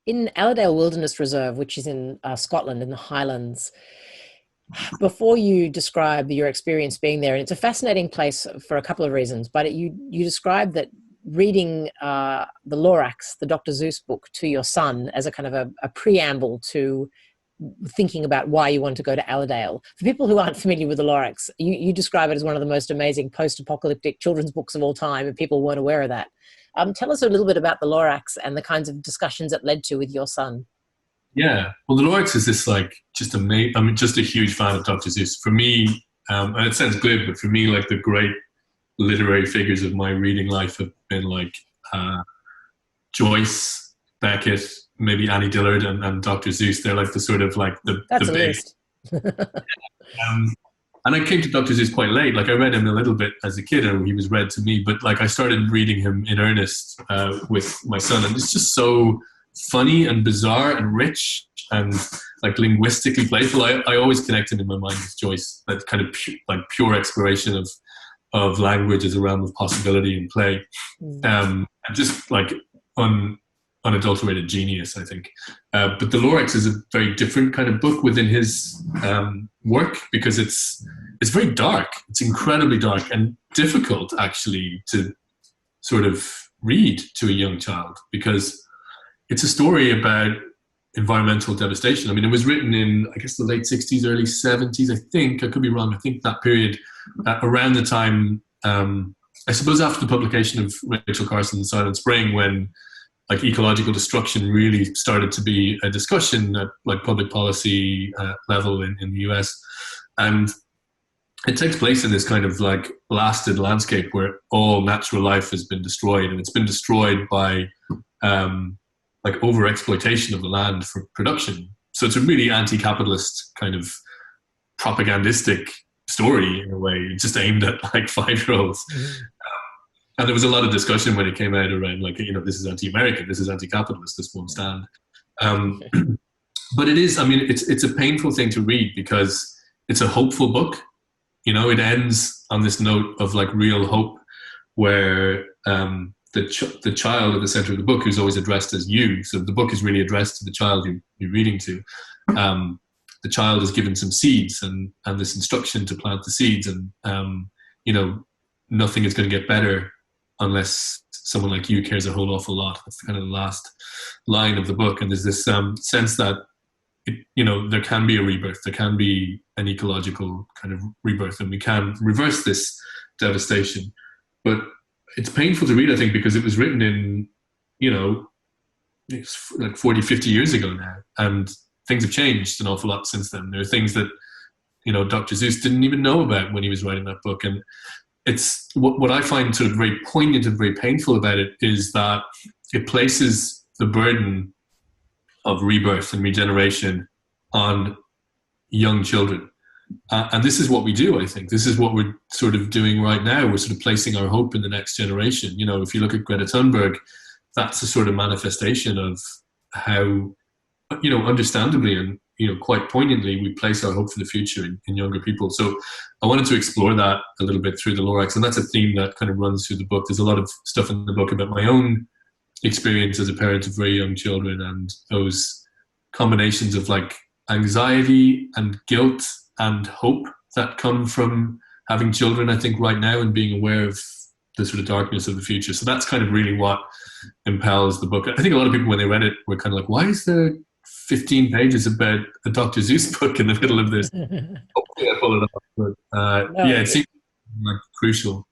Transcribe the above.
In Allerdale Wilderness Reserve, which is in Scotland in the Highlands, before you describe your experience being there, and it's a fascinating place for a couple of reasons, but you described that reading the Lorax, the Dr. Seuss book, to your son as a kind of a preamble to thinking about why you want to go to Allerdale. For people who aren't familiar with the Lorax, you describe it as one of the most amazing post-apocalyptic children's books of all time, and people weren't aware of that. Tell us a little bit about the Lorax and the kinds of discussions it led to with your son. Yeah, well, the Lorax is this like just amazing. I'm just a huge fan of Dr. Seuss. For me, and it sounds glib, but for me, like the great literary figures of my reading life have been like Joyce, Beckett, maybe Annie Dillard, and Dr. Seuss. They're like the sort of like That's the a big. list. And I came to Dr. Seuss quite late. Like I read him a little bit as a kid, and he was read to me. But like I started reading him in earnest with my son, and it's just so funny and bizarre and rich and like linguistically playful. I always connected in my mind with Joyce, that kind of like pure exploration of language as a realm of possibility and play, and just like unadulterated genius, I think. But The Lorax is a very different kind of book within his work, because it's very dark. It's incredibly dark and difficult, actually, to sort of read to a young child, because it's a story about environmental devastation. I mean, it was written in, I guess, the late 60s, early 70s, I think. I could be wrong. I think that period, around the time, I suppose after the publication of Rachel Carson's Silent Spring, when like ecological destruction really started to be a discussion at like public policy level in the US. And it takes place in this kind of like blasted landscape where all natural life has been destroyed, and it's been destroyed by like over exploitation of the land for production. So it's a really anti-capitalist kind of propagandistic story in a way, just aimed at like 5-year-olds. And there was a lot of discussion when it came out around like, you know, this is anti-American, this is anti-capitalist, this won't stand. But it is, I mean, it's a painful thing to read because it's a hopeful book. You know, it ends on this note of like real hope, where the child at the center of the book, who's always addressed as you. So the book is really addressed to the child you're reading to. The child is given some seeds and this instruction to plant the seeds, and you know, nothing is going to get better unless someone like you cares a whole awful lot. That's kind of the last line of the book. And there's this sense that you know, there can be a rebirth, there can be an ecological kind of rebirth, and we can reverse this devastation. But it's painful to read, I think, because it was written in, you know, it's like 40, 50 years ago now, and things have changed an awful lot since then. There are things that, you know, Dr. Seuss didn't even know about when he was writing that book. And it's what I find sort of very poignant and very painful about it is that it places the burden of rebirth and regeneration on young children. And this is what we do, I think. This is what we're sort of doing right now. We're sort of placing our hope in the next generation. You know, if you look at Greta Thunberg, that's a sort of manifestation of how, you know, understandably and, you know, quite poignantly, we place our hope for the future in younger people. So I wanted to explore that a little bit through the Lorax, and that's a theme that kind of runs through the book. There's a lot of stuff in the book about my own experience as a parent of very young children, and those combinations of like anxiety and guilt and hope that come from having children, I think, right now, and being aware of the sort of darkness of the future. So that's kind of really what impels the book. I think a lot of people, when they read it, were kind of like, why is there 15 pages about a Dr. Seuss book in the middle of this? Hopefully I pull it off. But No, yeah, it seems like crucial.